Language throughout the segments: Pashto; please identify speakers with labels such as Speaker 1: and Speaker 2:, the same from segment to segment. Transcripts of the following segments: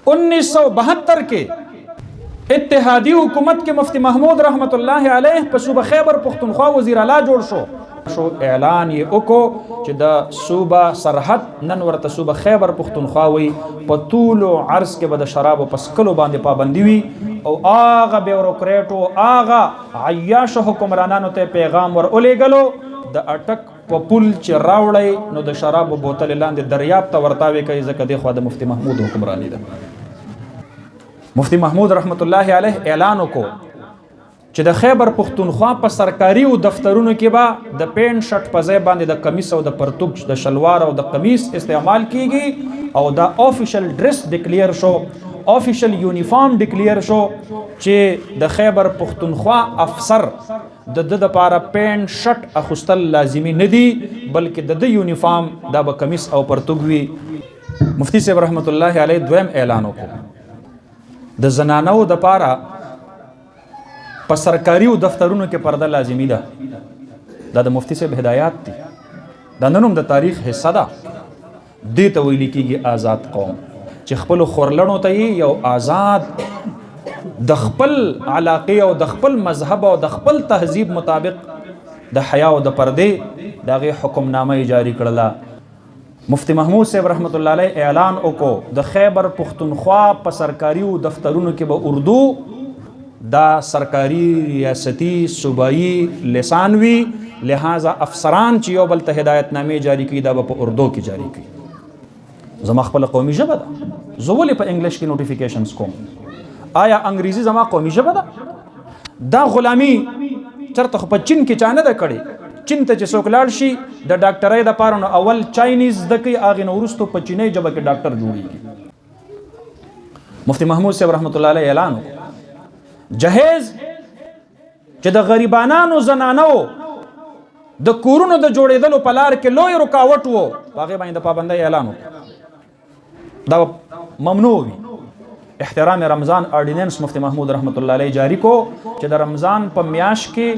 Speaker 1: 1972 के اتحادی حکومت کے مفتی محمود رحمت اللہ علیہ په صوبہ خیبر پختونخوا وزیر اعلی جوړ شو اعلان یې وکړو چې د صوبہ سرحد نن ورته صوبہ خیبر پختونخوا وي په طول او عرض کې به د شرابو په څښلو باندې پابندي وي او هغه بیوروکریټو هغه عیاش حکمرانانو ته پیغام ور ولېږلو د اټک په پل چې راوړی نو د شرابو بوتل لاندې دریاب ته ورتاوي کوي ځکه دی خو د مفتی محمود حکمرانی ده مفتی محمود رحمت الله علیه اعلان وکړو چې د خیبر پختونخوا په سرکاري او دفترونو کې به د پینټ شرټ په ځای باندې د کمیس او د پرتوګ د شلوار او د قمیص استعمال کیږي او دا آفیشل ډریس ډیکلیئر شو آفیشل یونیفارم ډیکلیئر شو چې د خیبر پختونخوا افسر د لپاره پینټ شرټ اخیستل لازمي نه دي بلکې د یونیفارم دا به کمیس او پرتوګ وي مفتی صاحب رحمت الله علیه دویم اعلان وکړو د زنانو د پاره په سرکاري دفترونو کې پرده لازمي ده دا د مفتی صاحب هدایات دي دا نن هم د تاریخ حصہ ده دې ته ویل کېږي آزاد قوم چې خپل خورلڼو ته یو آزاد د خپل علاقې او د خپل مذهب او د خپل تهذیب مطابق د حیا او د پردې دغه حکمنامه جاری کړله مفتی محمود صاحب رحمت الله علیه اعلان وکړو د خیبر پختونخوا په سرکاري دفترونو کې به اردو دا سرکاري ریاستی صوبائی لسان وی لہذا افسران چې یو بل ته هدایت نامې جاری کړي دا به په اردو کې جاری کړي زما خپل قومي ژبه ده زه ولې په انګلیش کې نوټیفیکیشنز کوم آیا انګریزي زما قومي ژبه ده دا غلامي چرته په چین کې چانه ده کړي چین ته چې څوک لاړ شي د ډاکټرۍ د پاره نو اول چاینیز د کوي اغه نو ورستو په چینی ژبه کې ډاکټر جوړیږي مفتی محمود صاحب رحمت الله علیه اعلان جهیز چې د غریبانو زنانو د کورونو د جوړېدلو په لار کې لوی رکاوټ وو هغه باندې پابندۍ اعلان دا ممنوع وي احترام رمضان آرډیننس مفتی محمود رحمت الله علیه جاری کو چې د رمضان په میاش کې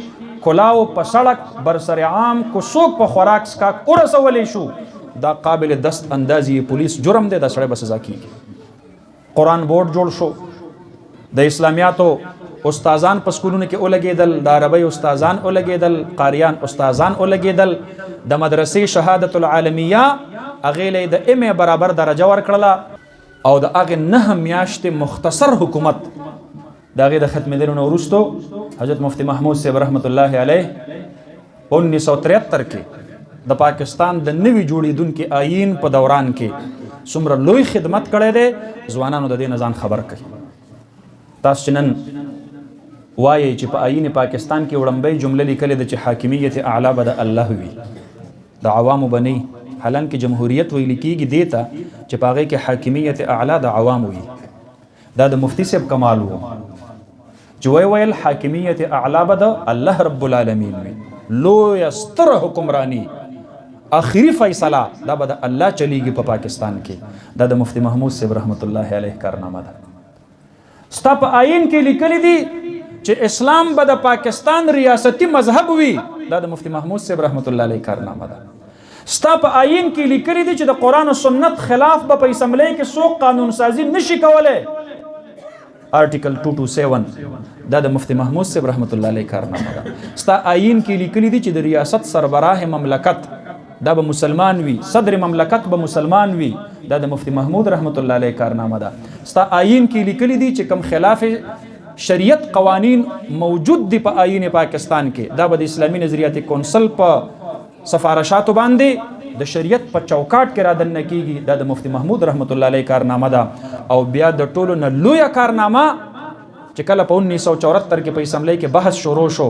Speaker 1: کلاو په سړک برسر عام کو څوک په خوراک سکاک ورسولې شو دا قابل دست اندازي پولیس جرم دی دا سړی به سزا کیږي قرآن بورډ جوړ شو د اسلامیاتو استادان په سکولونو کې ولګېدل د عربی استادان ولګېدل قاریان استادان ولګېدل د مدرسې شهادت العالمیه هغې له د ام برابر درجه ورکړله او د هغې 9 میاشتې مختصر حکومت د هغې د ختمېدلو نه وروستو حضرت مفتی محمود صاحب رحمت الله علیه 1973 کې د پاکستان د نوي جوړېدونکي آئین په دوران کې څومره لوی خدمت کړی دی ځوانانو د دې نه ځان خبر کوي تاسو چې نن وایي چې په آئین پاکستان کې وړاندې جمله لیکلې ده چې حاکمیت اعلی به د الله وي د عوامو بني حالانکه جمهوریت ویل کېږي دې ته چې په هغې کې حاکمیت اعلی د عوامو وي دا د مفتی صاحب کمال و چې ویل حاکمیت اعلی به د الله رب العالمین وي لوی ستر حکمرانی آخری فیصله دا به د الله چلیږي په پاکستان کې دا د مفتی محمود صاحب رحمت الله علیه کارنامه ده ستا په آئین کې لیکلي دي چې اسلام به د پاکستان ریاستی مذهب وي دا د مفتی محمود صاحب رحمت الله علیه کارنامه ده ستا په آئین کې لیکلي دي چې د قرآن او سنت خلاف به په اسمبلی کې څوک قانون سازی نشي کولی آرټیکل 227 دا د مفتی محمود صاحب رحمت الله علیه کارنامه ده ستا آئین کې لیکلي دي چې د ریاست سربراه مملکت دا به مسلمان وي صدر مملکت به مسلمان وي دا د مفتی محمود رحمت الله علیه کارنامه ده ستا آئین کې لیکلي دي چې کوم خلاف شریعت قوانین موجود دي په آئین پاکستان کې دا به د اسلامي نظریات کونسل په سفارشاتو باندې د شریعت په چوکاټ کې را دننه کیږي دا د مفتی محمود رحمت الله علیه کارنامه ده او بیا د ټولو نه لویه کارنامه چې کله په 1974 کې په اسمبلی کې بحث شروع شو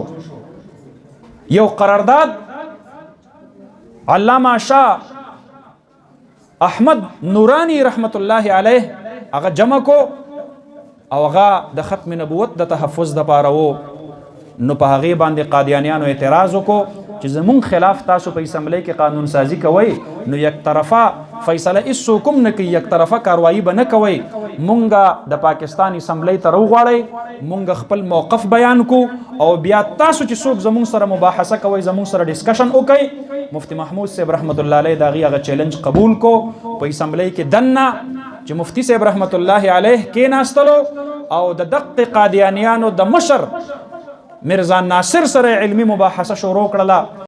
Speaker 1: یو قرارداد علامه شاه احمد نورانی رحمت الله علیه هغه جمع کو او هغه د ختم نبوت د تحفظ د پاره وو نو په هغه باندې قادیانیانو اعتراض وکړو چې زمون خلاف تاسو په اسمبلی کې قانون سازی کوي نو یک طرفه فیصله هیڅ کوم نه کوي یک طرفه کاروایی به نه کوي مونږه د پاکستان اسمبلی ته راوغواړئ مونږ خپل موقف بیان کو او بیا تاسو چې څوک زمون سره مباحثه کوي زمون سره ډسکشن وکړي مفتی محمود صاحب رحمت الله علیه دا غي هغه چیلنج قبول کو په اسمبلی کې دنه چې مفتی صاحب رحمت الله علیه کېناستلو او د دقه قادیانیانو د مشر مرزا ناصر سره علمی مباحثه شروع کړله.